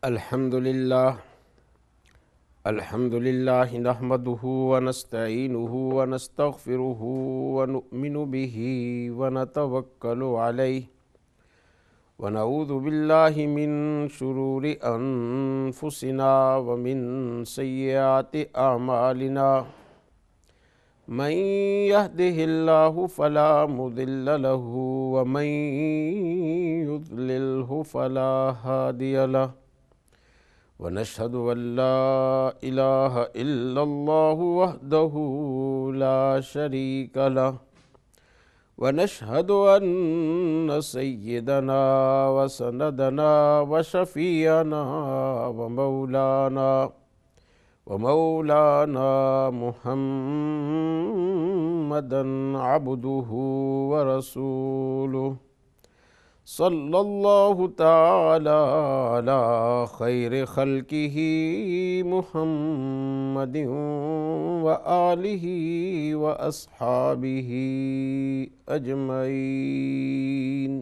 الحمد للہ نحمده ونستعینه ونستغفره ونؤمن به ونتوکل علیہ ونعوذ باللہ من شرور انفسنا ومن سیئات اعمالنا من يهده اللہ فلا مضل له ومن يضلله فلا هادی له ونشهد أن لا إله إلا الله وحده لا شريك له ونشهد أن سيدنا وسندنا وشفيعنا ومولانا محمدا عبده ورسوله صلی اللہ تعالی علی خیر خلقہ محمد وآلہ واصحابہ اجمعین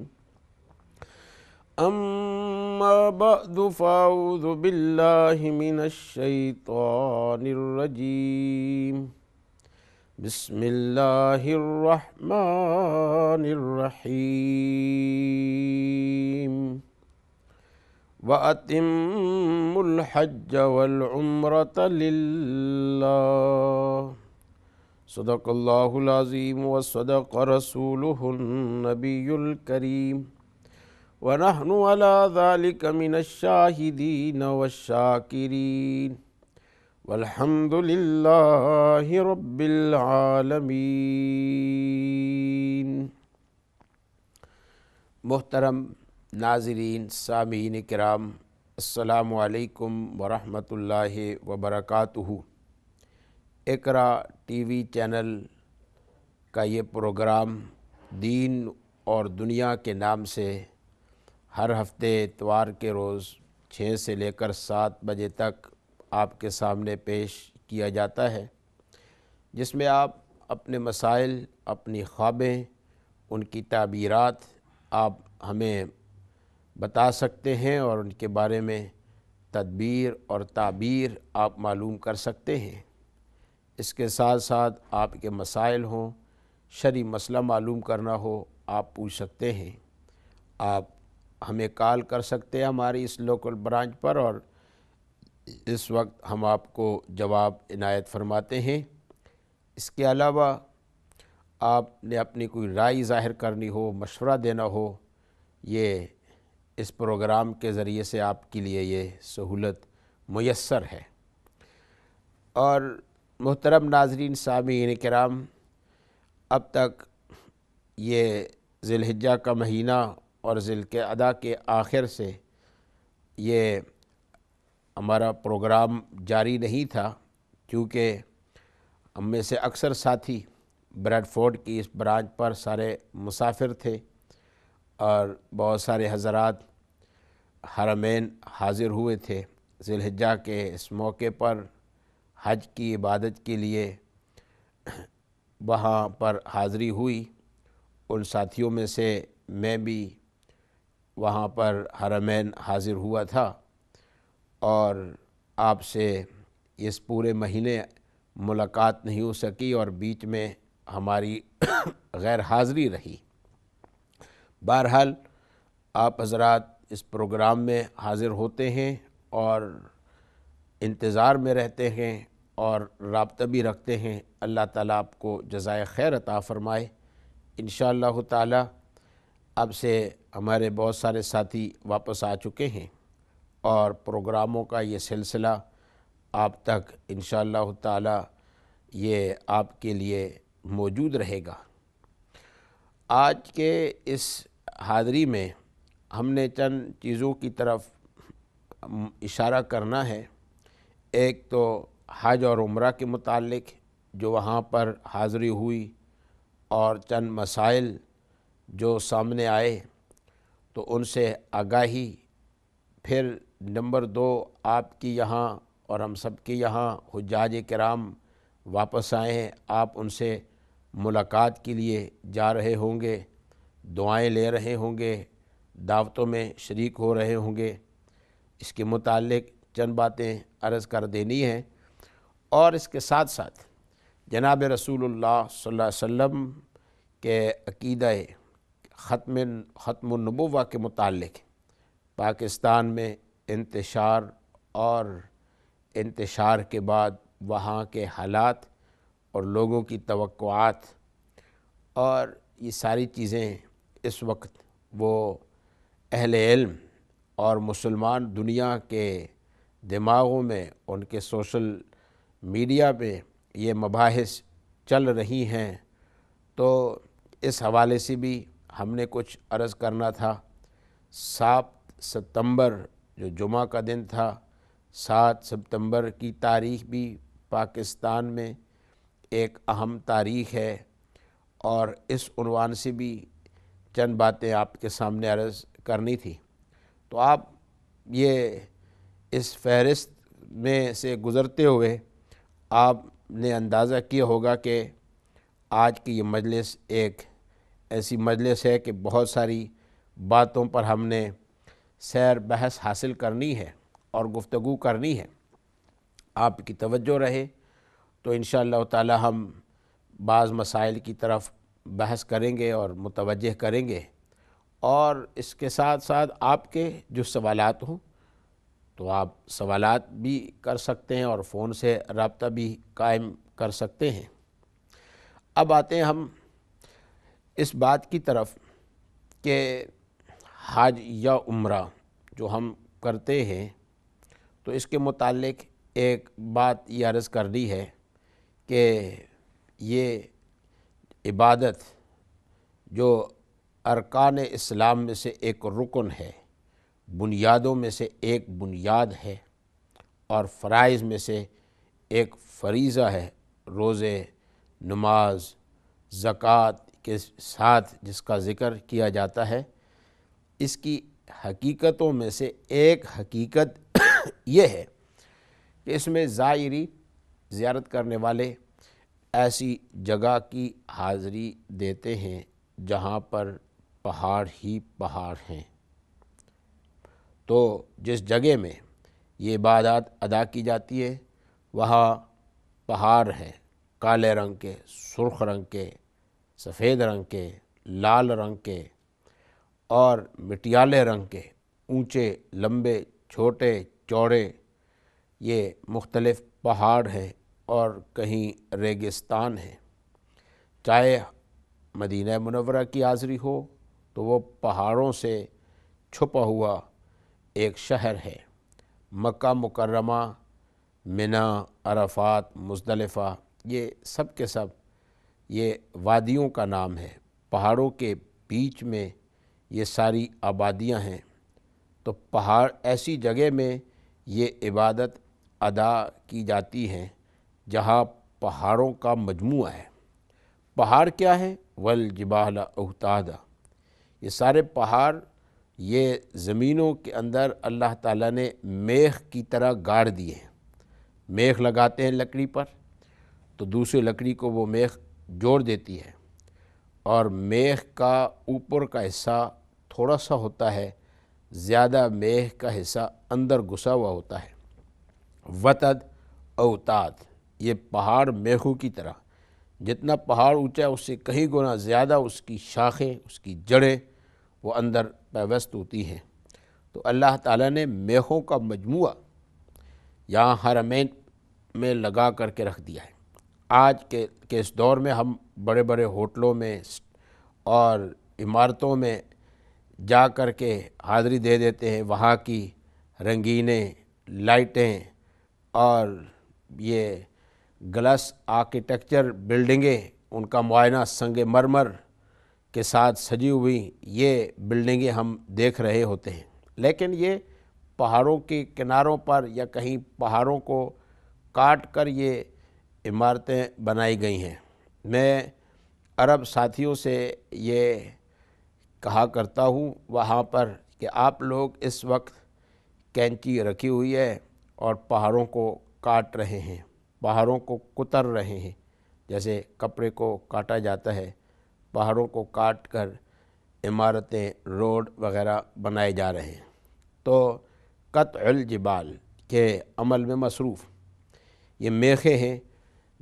اما بعد فاعوذ باللہ من الشیطان الرجیم بسم اللہ الرحمن الرحیم وَأَتِمُّوا الْحَجَّ وَالْعُمْرَةَ لِلَّهِ صدق اللہ العظیم وصدق رسولہ النبی الکریم ونحن علی ذلک من الشاہدین والشاکرین والحمد للہ رب العالمین۔ محترم ناظرین، سامعین کرام، السلام علیکم ورحمۃ اللہ وبرکاتہ۔ اقرا ٹی وی چینل کا یہ پروگرام دین اور دنیا کے نام سے ہر ہفتے اتوار کے روز 6 سے لے کر 7 بجے تک آپ کے سامنے پیش کیا جاتا ہے، جس میں آپ اپنے مسائل، اپنی خوابیں، ان کی تعبیرات آپ ہمیں بتا سکتے ہیں اور ان کے بارے میں تدبیر اور تعبیر آپ معلوم کر سکتے ہیں۔ اس کے ساتھ ساتھ آپ کے مسائل ہوں، شرعی مسئلہ معلوم کرنا ہو، آپ پوچھ سکتے ہیں۔ آپ ہمیں کال کر سکتے ہیں ہماری اس لوکل برانچ پر، اور اس وقت ہم آپ کو جواب عنایت فرماتے ہیں۔ اس کے علاوہ آپ نے اپنی کوئی رائے ظاہر کرنی ہو، مشورہ دینا ہو، یہ اس پروگرام کے ذریعے سے آپ کے لیے یہ سہولت میسر ہے۔ اور محترم ناظرین، سامعین کرام، اب تک یہ ذی الحجہ کا مہینہ اور ذی القعدہ کے آخر سے یہ ہمارا پروگرام جاری نہیں تھا، کیونکہ ہم میں سے اکثر ساتھی بریڈ فورڈ کی اس برانچ پر سارے مسافر تھے، اور بہت سارے حضرات حرمین حاضر ہوئے تھے۔ ذی الحجہ کے اس موقع پر حج کی عبادت کے لیے وہاں پر حاضری ہوئی۔ ان ساتھیوں میں سے میں بھی وہاں پر حرمین حاضر ہوا تھا، اور آپ سے اس پورے مہینے ملاقات نہیں ہو سکی، اور بیچ میں ہماری غیر حاضری رہی۔ بہرحال آپ حضرات اس پروگرام میں حاضر ہوتے ہیں اور انتظار میں رہتے ہیں اور رابطہ بھی رکھتے ہیں۔ اللہ تعالیٰ آپ کو جزائے خیر عطا فرمائے۔ انشاءاللہ تعالیٰ اب سے ہمارے بہت سارے ساتھی واپس آ چکے ہیں، اور پروگراموں کا یہ سلسلہ آپ تک انشاءاللہ تعالیٰ یہ آپ کے لیے موجود رہے گا۔ آج کے اس حاضری میں ہم نے چند چیزوں کی طرف اشارہ کرنا ہے۔ ایک تو حج اور عمرہ کے متعلق جو وہاں پر حاضری ہوئی، اور چند مسائل جو سامنے آئے تو ان سے آگاہی۔ پھر نمبر 2، آپ کی یہاں اور ہم سب کے یہاں حجاج کرام واپس آئے ہیں، آپ ان سے ملاقات کے لیے جا رہے ہوں گے، دعائیں لے رہے ہوں گے، دعوتوں میں شریک ہو رہے ہوں گے۔ اس کے متعلق چند باتیں عرض کر دینی ہیں، اور اس کے ساتھ ساتھ جناب رسول اللہ صلی اللہ علیہ وسلم کے عقیدہ ختم النبوہ کے متعلق پاکستان میں انتشار اور انتشار کے بعد وہاں کے حالات اور لوگوں کی توقعات اور یہ ساری چیزیں اس وقت وہ اہل علم اور مسلمان دنیا کے دماغوں میں، ان کے سوشل میڈیا پہ یہ مباحث چل رہی ہیں، تو اس حوالے سے بھی ہم نے کچھ عرض کرنا تھا۔ 7 ستمبر جو جمعہ کا دن تھا، 7 ستمبر کی تاریخ بھی پاکستان میں ایک اہم تاریخ ہے، اور اس عنوان سے بھی چند باتیں آپ کے سامنے عرض کرنی تھی۔ تو آپ یہ اس فہرست میں سے گزرتے ہوئے آپ نے اندازہ کیا ہوگا کہ آج کی یہ مجلس ایک ایسی مجلس ہے کہ بہت ساری باتوں پر ہم نے سیر بحث حاصل کرنی ہے اور گفتگو کرنی ہے۔ آپ کی توجہ رہے تو انشاءاللہ تعالی ہم بعض مسائل کی طرف بحث کریں گے اور متوجہ کریں گے، اور اس کے ساتھ ساتھ آپ کے جو سوالات ہوں تو آپ سوالات بھی کر سکتے ہیں اور فون سے رابطہ بھی قائم کر سکتے ہیں۔ اب آتے ہیں ہم اس بات کی طرف کہ حج یا عمرہ جو ہم کرتے ہیں، تو اس کے متعلق ایک بات یہ عرض کرنی ہے کہ یہ عبادت جو ارکان اسلام میں سے ایک رکن ہے، بنیادوں میں سے ایک بنیاد ہے، اور فرائض میں سے ایک فریضہ ہے، روزے، نماز، زکوٰۃ کے ساتھ جس کا ذکر کیا جاتا ہے، اس کی حقیقتوں میں سے ایک حقیقت یہ ہے کہ اس میں زائری زیارت کرنے والے ایسی جگہ کی حاضری دیتے ہیں جہاں پر پہاڑ ہی پہاڑ ہیں۔ تو جس جگہ میں یہ عبادات ادا کی جاتی ہے وہاں پہاڑ ہیں، کالے رنگ کے، سرخ رنگ کے، سفید رنگ کے، لال رنگ کے اور مٹیالے رنگ کے، اونچے، لمبے، چھوٹے، چوڑے، یہ مختلف پہاڑ ہیں، اور کہیں ریگستان ہے۔ چاہے مدینہ منورہ کی حاضری ہو تو وہ پہاڑوں سے چھپا ہوا ایک شہر ہے۔ مکہ مکرمہ، منی، عرفات، مزدلفہ، یہ سب کے سب یہ وادیوں کا نام ہے، پہاڑوں کے بیچ میں یہ ساری آبادیاں ہیں۔ تو پہاڑ ایسی جگہ میں یہ عبادت ادا کی جاتی ہیں جہاں پہاڑوں کا مجموعہ ہے۔ پہاڑ کیا ہے؟ والجبال اوتادا، یہ سارے پہاڑ یہ زمینوں کے اندر اللہ تعالیٰ نے میخ کی طرح گاڑ دیے ہیں۔ میخ لگاتے ہیں لکڑی پر تو دوسری لکڑی کو وہ میخ جوڑ دیتی ہے، اور میخ کا اوپر کا حصہ تھوڑا سا ہوتا ہے، زیادہ میخ کا حصہ اندر گھسا ہوا ہوتا ہے۔ وتد اوتاد، یہ پہاڑ میخوں کی طرح، جتنا پہاڑ اونچا ہے اس سے کہیں گنا زیادہ اس کی شاخیں، اس کی جڑیں وہ اندر پیوست ہوتی ہیں۔ تو اللہ تعالیٰ نے میخوں کا مجموعہ یہاں حرمین میں لگا کر کے رکھ دیا ہے۔ آج کے اس دور میں ہم بڑے بڑے ہوٹلوں میں اور عمارتوں میں جا کر کے حاضری دے دیتے ہیں، وہاں کی رنگینیں لائٹیں اور یہ گلاس آرکیٹیکچر بلڈنگیں، ان کا معائنہ سنگ مرمر کے ساتھ سجی ہوئی یہ بلڈنگیں ہم دیکھ رہے ہوتے ہیں، لیکن یہ پہاڑوں کے کناروں پر یا کہیں پہاڑوں کو کاٹ کر یہ عمارتیں بنائی گئی ہیں۔ میں عرب ساتھیوں سے یہ کہا کرتا ہوں وہاں پر کہ آپ لوگ اس وقت کینچی رکھی ہوئی ہے اور پہاڑوں کو کاٹ رہے ہیں، پہاڑوں کو کتر رہے ہیں، جیسے کپڑے کو کاٹا جاتا ہے، پہاڑوں کو کاٹ کر عمارتیں، روڈ وغیرہ بنائے جا رہے ہیں۔ تو قطع الجبال کے عمل میں مصروف۔ یہ میخیں ہیں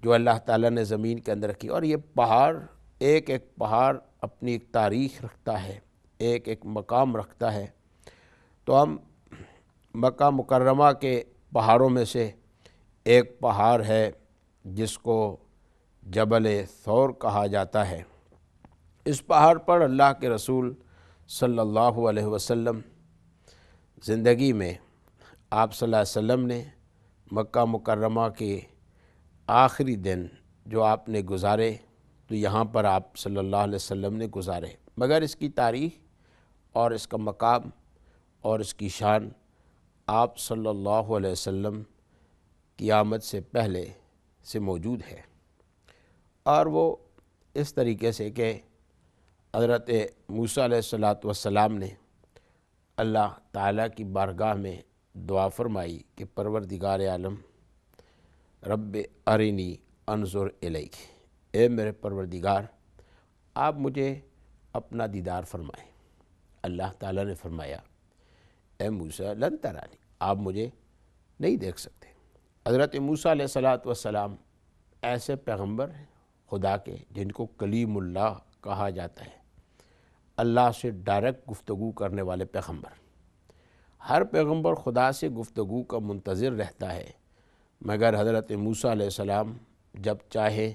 جو اللہ تعالیٰ نے زمین کے اندر رکھی، اور یہ پہاڑ ایک ایک پہاڑ اپنی ایک تاریخ رکھتا ہے، ایک ایک مقام رکھتا ہے۔ تو ہم مکہ مکرمہ کے پہاڑوں میں سے ایک پہاڑ ہے جس کو جبل ثور کہا جاتا ہے۔ اس پہاڑ پر اللہ کے رسول صلی اللہ علیہ وسلم زندگی میں آپ صلی اللہ علیہ وسلم نے مکہ مکرمہ کے آخری دن جو آپ نے گزارے، تو یہاں پر آپ صلی اللہ علیہ وسلم نے گزارے، مگر اس کی تاریخ اور اس کا مقام اور اس کی شان آپ صلی اللہ علیہ وسلم کی آمد سے پہلے سے موجود ہے، اور وہ اس طریقے سے کہ حضرت موسیٰ علیہ السلام نے اللہ تعالیٰ کی بارگاہ میں دعا فرمائی کہ پروردگار عالم رب ارنی انظر الیک، اے میرے پروردگار آپ مجھے اپنا دیدار فرمائیں۔ اللہ تعالیٰ نے فرمایا اے موسیٰ لن ترانی، آپ مجھے نہیں دیکھ سکتے۔ حضرت موسیٰ علیہ السلام ایسے پیغمبر ہیں خدا کے جن کو کلیم اللہ کہا جاتا ہے، اللہ سے ڈائریکٹ گفتگو کرنے والے پیغمبر۔ ہر پیغمبر خدا سے گفتگو کا منتظر رہتا ہے، مگر حضرت موسیٰ علیہ السلام جب چاہے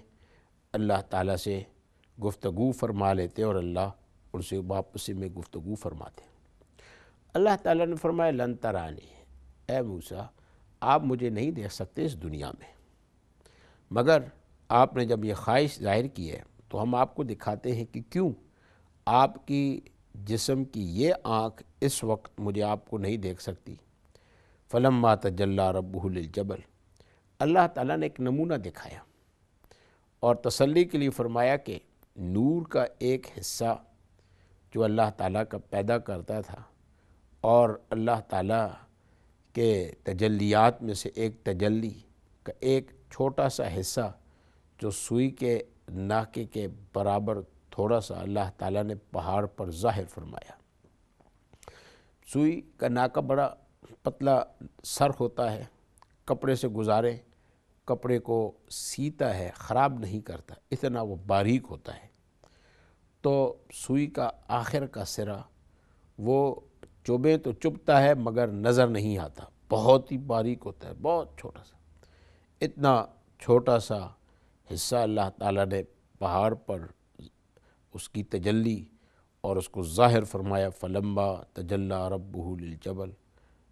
اللہ تعالیٰ سے گفتگو فرما لیتے اور اللہ ان سے واپسی میں گفتگو فرماتے۔ اللہ تعالیٰ نے فرمایا لن ترانی، اے موسیٰ آپ مجھے نہیں دیکھ سکتے اس دنیا میں، مگر آپ نے جب یہ خواہش ظاہر کی ہے تو ہم آپ کو دکھاتے ہیں کہ کیوں آپ کی جسم کی یہ آنکھ اس وقت مجھے آپ کو نہیں دیکھ سکتی۔ فلما تجلی ربہ للجبل، اللہ تعالیٰ نے ایک نمونہ دکھایا اور تسلی کے لیے فرمایا کہ نور کا ایک حصہ جو اللہ تعالیٰ کا پیدا کرتا تھا، اور اللہ تعالیٰ کے تجلیات میں سے ایک تجلی کا ایک چھوٹا سا حصہ جو سوئی کے ناکے کے برابر تھوڑا سا اللہ تعالیٰ نے پہاڑ پر ظاہر فرمایا۔ سوئی کا ناکہ بڑا پتلا سر ہوتا ہے، کپڑے سے گزارے کپڑے کو سیتا ہے، خراب نہیں کرتا، اتنا وہ باریک ہوتا ہے۔ تو سوئی کا آخر کا سرا وہ چبھے تو چبھتا ہے مگر نظر نہیں آتا، بہت ہی باریک ہوتا ہے، بہت چھوٹا سا۔ اتنا چھوٹا سا حصہ اللہ تعالیٰ نے پہاڑ پر اس کی تجلی اور اس کو ظاہر فرمایا۔ فلما تجلی ربہ للجبل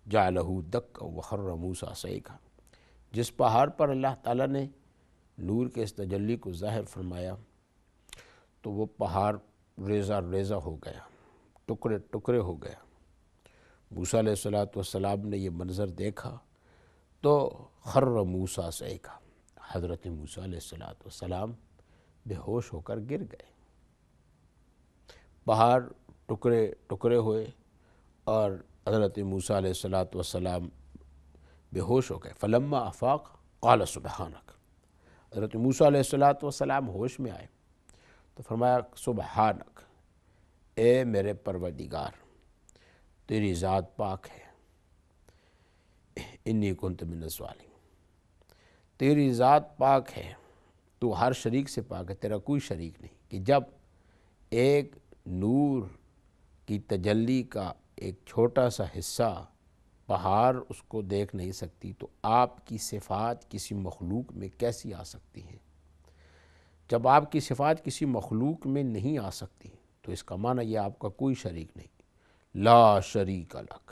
جعلہ دکا وخر موسیٰ صعقا، جس پہاڑ پر اللہ تعالیٰ نے نور کے اس تجلی کو ظاہر فرمایا تو وہ پہاڑ ریزہ ریزہ ہو گیا، ٹکڑے ٹکڑے ہو گیا۔ موسیٰ علیہ السلام نے یہ منظر دیکھا تو خر موسیٰ صعقا، حضرت موسیٰ علیہ السلام بے ہوش ہو کر گر گئے۔ پہاڑ ٹکڑے ٹکڑے ہوئے اور حضرت موسیٰ علیہ السلام بے ہوش ہو گئے۔ فلما افاق قال سبحانک، حضرت موسیٰ علیہ السلام ہوش میں آئے تو فرمایا سبحانک، اے میرے پروردگار تیری ذات پاک ہے، انی کنت من الظالمین، تیری ذات پاک ہے، تو ہر شریک سے پاک ہے، تیرا کوئی شریک نہیں۔ کہ جب ایک نور کی تجلی کا ایک چھوٹا سا حصہ پہاڑ اس کو دیکھ نہیں سکتی تو آپ کی صفات کسی مخلوق میں کیسی آ سکتی ہیں؟ جب آپ کی صفات کسی مخلوق میں نہیں آ سکتی تو اس کا معنی یہ آپ کا کوئی شریک نہیں۔ لا شریک لک،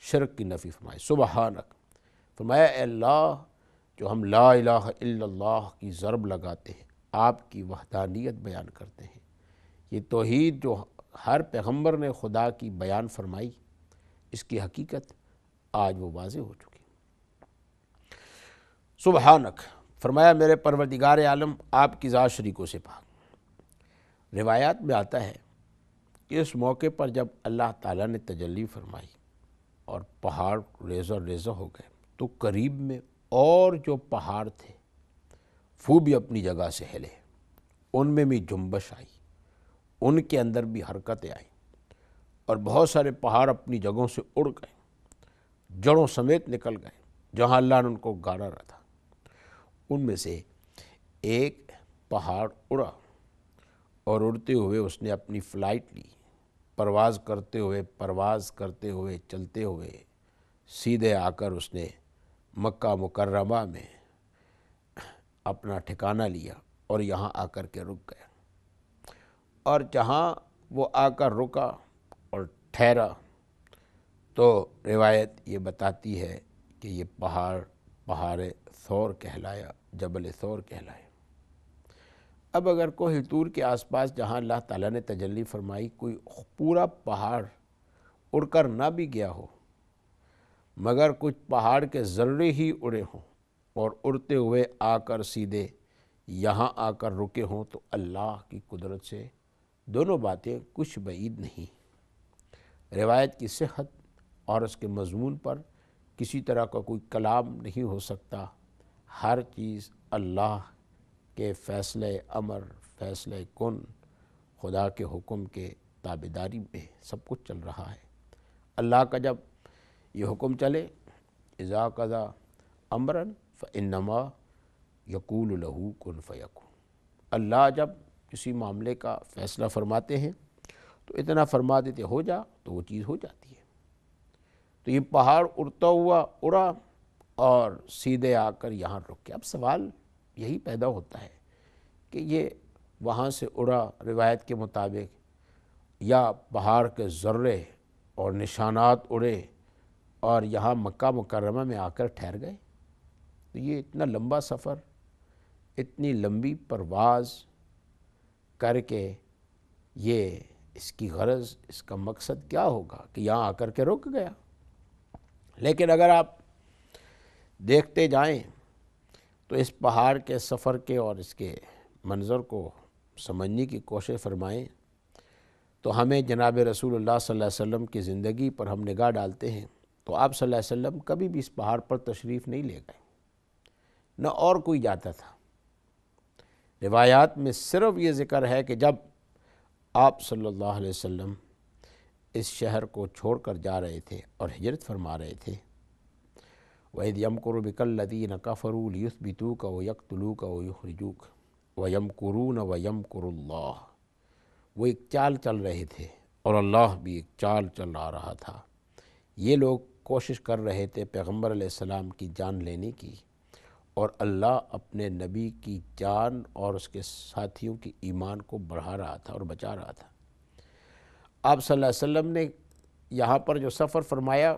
شرک کی نفی فرمائے۔ سبحانک، فرمایا اے اللہ جو ہم لا الہ الا اللہ کی ضرب لگاتے ہیں، آپ کی وحدانیت بیان کرتے ہیں، یہ توحید جو ہر پیغمبر نے خدا کی بیان فرمائی، اس کی حقیقت آج وہ واضح ہو چکی۔ سبحانک، فرمایا میرے پروردگار عالم آپ کی ذات شریکوں سے پاک۔ روایات میں آتا ہے کہ اس موقع پر جب اللہ تعالیٰ نے تجلی فرمائی اور پہاڑ ریزہ ریزہ ہو گئے تو قریب میں اور جو پہاڑ تھے وہ بھی اپنی جگہ سے ہلے، ان میں بھی جنبش آئی، ان کے اندر بھی حرکتیں آئیں اور بہت سارے پہاڑ اپنی جگہوں سے اڑ گئے۔ جڑوں سمیت نکل گئے جہاں اللہ نے ان کو گاڑا رہا تھا۔ ان میں سے ایک پہاڑ اڑا اور اڑتے ہوئے اس نے اپنی فلائٹ لی، پرواز کرتے ہوئے چلتے ہوئے سیدھے آ کر اس نے مکہ مکرمہ میں اپنا ٹھکانہ لیا اور یہاں آ کر کے رک گیا۔ اور جہاں وہ آ کر رکا اور ٹھہرا تو روایت یہ بتاتی ہے کہ یہ پہاڑ ثور کہلایا، جبل ثور کہلایا۔ اب اگر کوہ طور کے آس پاس جہاں اللہ تعالیٰ نے تجلی فرمائی کوئی پورا پہاڑ اڑ کر نہ بھی گیا ہو، مگر کچھ پہاڑ کے ذرے ہی اڑے ہوں اور اڑتے ہوئے آ کر سیدھے یہاں آ کر رکے ہوں، تو اللہ کی قدرت سے دونوں باتیں کچھ بعید نہیں۔ روایت کی صحت اور اس کے مضمون پر کسی طرح کا کوئی کلام نہیں ہو سکتا۔ ہر چیز اللہ کے فیصلہ امر، فیصلہ کن، خدا کے حکم کے تابعداری میں سب کچھ چل رہا ہے۔ اللہ کا جب یہ حکم چلے، اذا قضا امرا فانما یقول له کن فیکون، اللہ جب کسی معاملے کا فیصلہ فرماتے ہیں تو اتنا فرما دیتے ہو جا تو وہ چیز ہو جاتی ہے۔ تو یہ پہاڑ اڑتا ہوا اڑا اور سیدھے آ کر یہاں رک گیا۔ اب سوال یہی پیدا ہوتا ہے کہ یہ وہاں سے اڑا روایت کے مطابق، یا پہاڑ کے ذرے اور نشانات اڑے اور یہاں مکہ مکرمہ میں آ کر ٹھہر گئے؟ تو یہ اتنا لمبا سفر، اتنی لمبی پرواز کر کے یہ اس کی غرض، اس کا مقصد کیا ہوگا کہ یہاں آ کر کے رک گیا؟ لیکن اگر آپ دیکھتے جائیں تو اس پہاڑ کے سفر کے اور اس کے منظر کو سمجھنے کی کوشش فرمائیں تو ہمیں جناب رسول اللہ صلی اللہ علیہ وسلم کی زندگی پر ہم نگاہ ڈالتے ہیں تو آپ صلی اللہ علیہ وسلم کبھی بھی اس پہاڑ پر تشریف نہیں لے گئے، نہ اور کوئی جاتا تھا۔ روایات میں صرف یہ ذکر ہے کہ جب آپ صلی اللہ علیہ وسلم اس شہر کو چھوڑ کر جا رہے تھے اور ہجرت فرما رہے تھے، وَإِذْ يَمْكُرُ بِكَ الَّذِينَ كَفَرُوا لِيُثْبِتُوكَ وَيَقْتُلُوكَ وَيُخْرِجُوكَ وَيَمْكُرُونَ وَيَمْكُرُ اللَّهُ، وہ ایک چال چل رہے تھے اور اللہ بھی ایک چال چل رہا تھا۔ یہ لوگ کوشش کر رہے تھے پیغمبر علیہ السلام کی جان لینے کی، اور اللہ اپنے نبی کی جان اور اس کے ساتھیوں کی ایمان کو بڑھا رہا تھا اور بچا رہا تھا۔ آپ صلی اللہ علیہ وسلم نے یہاں پر جو سفر فرمایا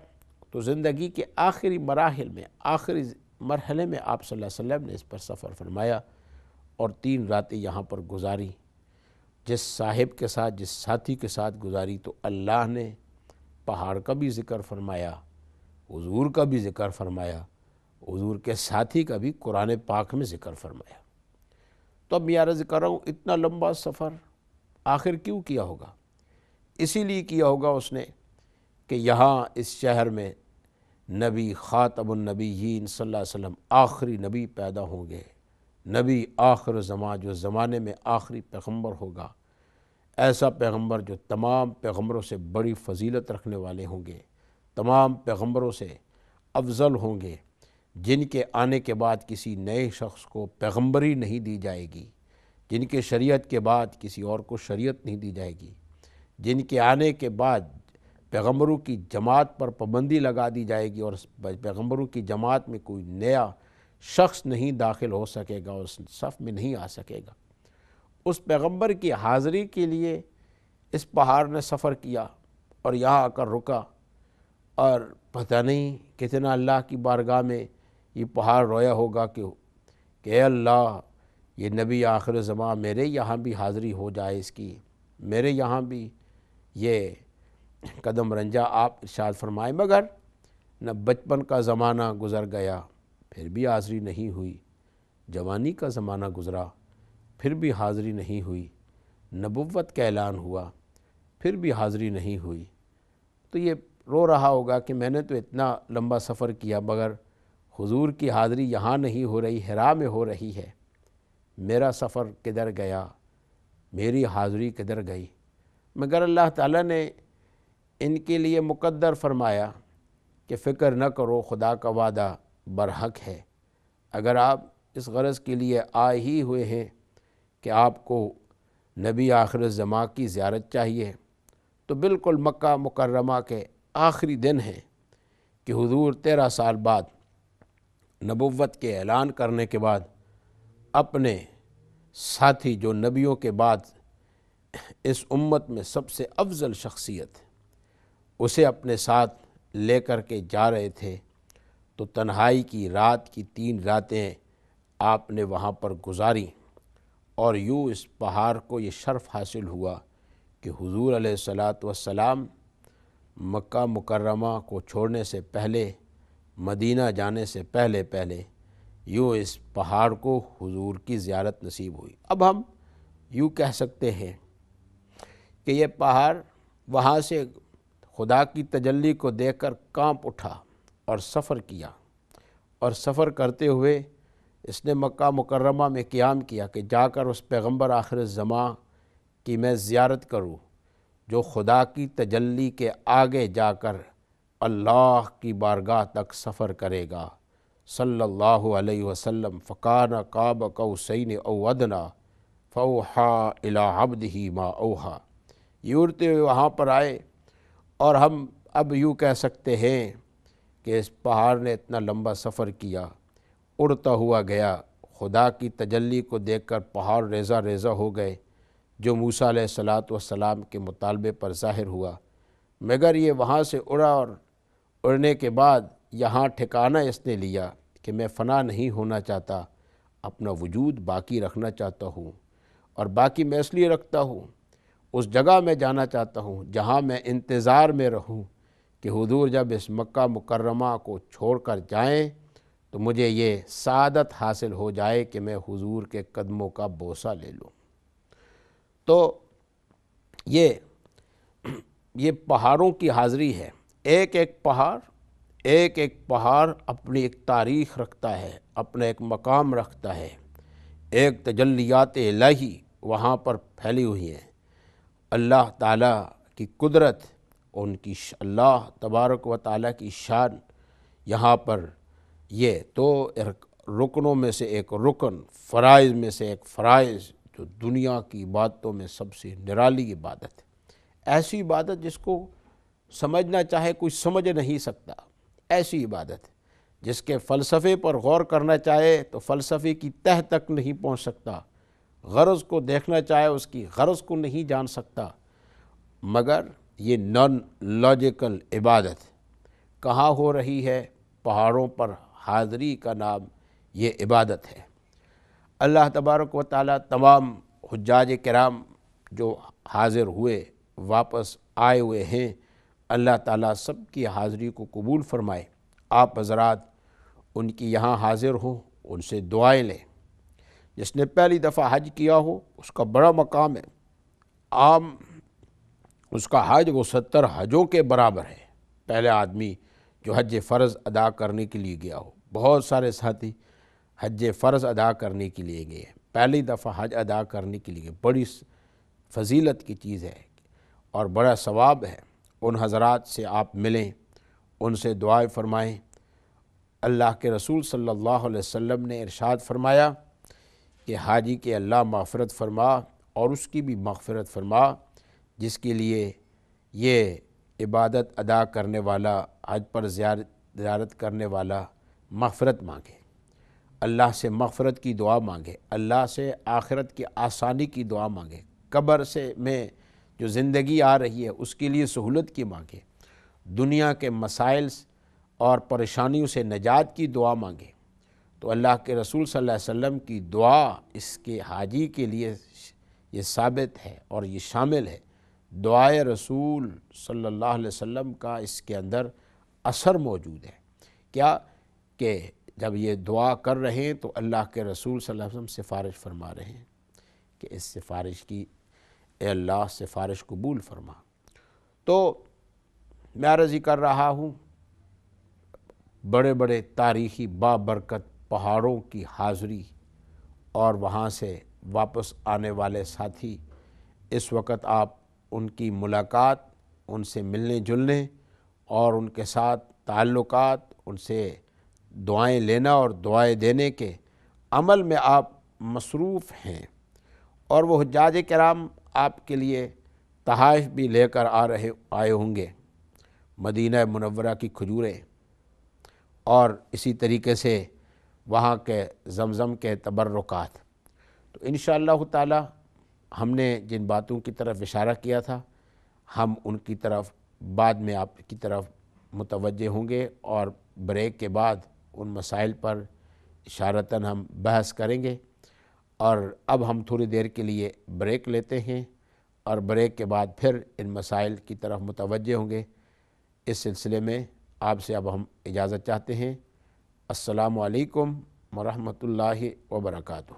تو زندگی کے آخری مراحل میں، آخری مرحلے میں آپ صلی اللہ علیہ وسلم نے اس پر سفر فرمایا اور 3 راتیں یہاں پر گزاری۔ جس صاحب کے ساتھ، جس ساتھی کے ساتھ گزاری، تو اللہ نے پہاڑ کا بھی ذکر فرمایا، حضور کا بھی ذکر فرمایا، حضور کے ساتھی کا بھی قرآن پاک میں ذکر فرمایا۔ تو اب میں عرض کر رہا ہوں اتنا لمبا سفر آخر کیوں کیا ہوگا؟ اسی لیے کیا ہوگا اس نے کہ یہاں اس شہر میں نبی خاتم النبیین صلی اللہ علیہ وسلم آخری نبی پیدا ہوں گے، نبی آخر زمان، جو زمانے میں آخری پیغمبر ہوگا، ایسا پیغمبر جو تمام پیغمبروں سے بڑی فضیلت رکھنے والے ہوں گے، تمام پیغمبروں سے افضل ہوں گے، جن کے آنے کے بعد کسی نئے شخص کو پیغمبری نہیں دی جائے گی، جن کے شریعت کے بعد کسی اور کو شریعت نہیں دی جائے گی، جن کے آنے کے بعد پیغمبروں کی جماعت پر پابندی لگا دی جائے گی اور پیغمبروں کی جماعت میں کوئی نیا شخص نہیں داخل ہو سکے گا، اس صف میں نہیں آ سکے گا۔ اس پیغمبر کی حاضری کے لیے اس پہاڑ نے سفر کیا اور یہاں آ کر رکا، اور پتہ نہیں کتنا اللہ کی بارگاہ میں یہ پہاڑ رویا ہوگا کہ اے اللہ، یہ نبی آخر زمان میرے یہاں بھی حاضری ہو جائے اس کی، میرے یہاں بھی یہ قدم رنجا آپ ارشاد فرمائے۔ مگر نہ بچپن کا زمانہ گزر گیا پھر بھی حاضری نہیں ہوئی، جوانی کا زمانہ گزرا پھر بھی حاضری نہیں ہوئی، نبوت کا اعلان ہوا پھر بھی حاضری نہیں ہوئی۔ تو یہ رو رہا ہوگا کہ میں نے تو اتنا لمبا سفر کیا مگر حضور کی حاضری یہاں نہیں ہو رہی، حرا میں ہو رہی ہے، میرا سفر کدھر گیا، میری حاضری کدھر گئی؟ مگر اللہ تعالیٰ نے ان کے لیے مقدر فرمایا کہ فکر نہ کرو، خدا کا وعدہ برحق ہے۔ اگر آپ اس غرض کے لیے آ ہی ہوئے ہیں کہ آپ کو نبی آخر الزماں کی زیارت چاہیے، تو بالکل مکہ مکرمہ کے آخری دن ہیں کہ حضور 13 سال بعد نبوت کے اعلان کرنے کے بعد اپنے ساتھی جو نبیوں کے بعد اس امت میں سب سے افضل شخصیت اسے اپنے ساتھ لے کر کے جا رہے تھے، تو تنہائی کی رات کی 3 راتیں آپ نے وہاں پر گزاری، اور یوں اس پہاڑ کو یہ شرف حاصل ہوا کہ حضور علیہ الصلاۃ والسلام مکہ مکرمہ کو چھوڑنے سے پہلے، مدینہ جانے سے پہلے یوں اس پہاڑ کو حضور کی زیارت نصیب ہوئی۔ اب ہم یوں کہہ سکتے ہیں کہ یہ پہاڑ وہاں سے خدا کی تجلی کو دیکھ کر کانپ اٹھا اور سفر کیا، اور سفر کرتے ہوئے اس نے مکہ مکرمہ میں قیام کیا کہ جا کر اس پیغمبر آخر الزماں کی میں زیارت کروں جو خدا کی تجلی کے آگے جا کر اللہ کی بارگاہ تک سفر کرے گا صلی اللہ علیہ وسلم۔ فکان قاب قوسین او ادنی فاوحی الی عبدہ ما اوحی۔ یہ اڑتے ہوئے وہاں پر آئے، اور ہم اب یوں کہہ سکتے ہیں کہ اس پہاڑ نے اتنا لمبا سفر کیا، اڑتا ہوا گیا، خدا کی تجلی کو دیکھ کر پہاڑ ریزہ ریزہ ہو گئے، جو موسیٰ علیہ السلام کے مطالبے پر ظاہر ہوا، مگر یہ وہاں سے اڑا، اور اڑنے کے بعد یہاں ٹھکانہ اس نے لیا کہ میں فنا نہیں ہونا چاہتا، اپنا وجود باقی رکھنا چاہتا ہوں، اور باقی میں اس لیے رکھتا ہوں، اس جگہ میں جانا چاہتا ہوں جہاں میں انتظار میں رہوں کہ حضور جب اس مکہ مکرمہ کو چھوڑ کر جائیں تو مجھے یہ سعادت حاصل ہو جائے کہ میں حضور کے قدموں کا بوسہ لے لوں۔ تو یہ پہاڑوں کی حاضری ہے، ایک ایک پہاڑ اپنی ایک تاریخ رکھتا ہے، اپنا ایک مقام رکھتا ہے، ایک تجلیات الہی وہاں پر پھیلی ہوئی ہیں، اللہ تعالیٰ کی قدرت، ان کی اللہ تبارک و تعالیٰ کی شان یہاں پر، یہ تو رکنوں میں سے ایک رکن، فرائض میں سے ایک فرائض، جو دنیا کی عبادتوں میں سب سے نرالی عبادت ہے، ایسی عبادت جس کو سمجھنا چاہے کوئی سمجھ نہیں سکتا، ایسی عبادت جس کے فلسفے پر غور کرنا چاہے تو فلسفے کی تہ تک نہیں پہنچ سکتا، غرض کو دیکھنا چاہے اس کی غرض کو نہیں جان سکتا، مگر یہ نان لاجیکل عبادت کہاں ہو رہی ہے؟ پہاڑوں پر حاضری کا نام یہ عبادت ہے۔ اللہ تبارک و تعالیٰ تمام حجاج کرام جو حاضر ہوئے واپس آئے ہوئے ہیں، اللہ تعالیٰ سب کی حاضری کو قبول فرمائے۔ آپ حضرات ان کی یہاں حاضر ہوں، ان سے دعائیں لیں۔ جس نے پہلی دفعہ حج کیا ہو اس کا بڑا مقام ہے، عام اس کا حج وہ 70 حجوں کے برابر ہے۔ پہلے آدمی جو حج فرض ادا کرنے کے لیے گیا ہو، بہت سارے ساتھی حج فرض ادا کرنے کے لیے گئے ہیں، پہلی دفعہ حج ادا کرنے کے لیے بڑی فضیلت کی چیز ہے اور بڑا ثواب ہے۔ ان حضرات سے آپ ملیں، ان سے دعائیں فرمائیں۔ اللہ کے رسول صلی اللہ علیہ وسلم نے ارشاد فرمایا کہ حاجی کے اللہ مغفرت فرما اور اس کی بھی مغفرت فرما جس کے لیے یہ عبادت ادا کرنے والا، حج پر زیارت کرنے والا مغفرت مانگے، اللہ سے مغفرت کی دعا مانگے، اللہ سے آخرت کی آسانی کی دعا مانگے، قبر سے میں جو زندگی آ رہی ہے اس کے لیے سہولت کی مانگے، دنیا کے مسائل اور پریشانیوں سے نجات کی دعا مانگے۔ تو اللہ کے رسول صلی اللہ علیہ وسلم کی دعا اس کے حاجی کے لیے یہ ثابت ہے اور یہ شامل ہے۔ دعائے رسول صلی اللہ علیہ وسلم کا اس کے اندر اثر موجود ہے، کیا کہ جب یہ دعا کر رہے ہیں تو اللہ کے رسول صلی اللہ علیہ وسلم سفارش فرما رہے ہیں کہ اس سفارش کی اے اللہ سفارش قبول فرما۔ تو میں عرض ہی کر رہا ہوں، بڑے بڑے تاریخی بابرکت پہاڑوں کی حاضری اور وہاں سے واپس آنے والے ساتھی، اس وقت آپ ان کی ملاقات، ان سے ملنے جلنے اور ان کے ساتھ تعلقات، ان سے دعائیں لینا اور دعائیں دینے کے عمل میں آپ مصروف ہیں، اور وہ حجاج کرام آپ کے لیے تحائف بھی لے کر آئے ہوں گے، مدینہ منورہ کی کھجوریں، اور اسی طریقے سے وہاں کے زمزم کے تبرکات۔ تو انشاءاللہ تعالی ہم نے جن باتوں کی طرف اشارہ کیا تھا، ہم ان کی طرف بعد میں آپ کی طرف متوجہ ہوں گے، اور بریک کے بعد ان مسائل پر اشارتاً ہم بحث کریں گے۔ اور اب ہم تھوڑی دیر کے لیے بریک لیتے ہیں، اور بریک کے بعد پھر ان مسائل کی طرف متوجہ ہوں گے۔ اس سلسلے میں آپ سے اب ہم اجازت چاہتے ہیں۔ السلام علیکم ورحمۃ اللہ وبرکاتہ۔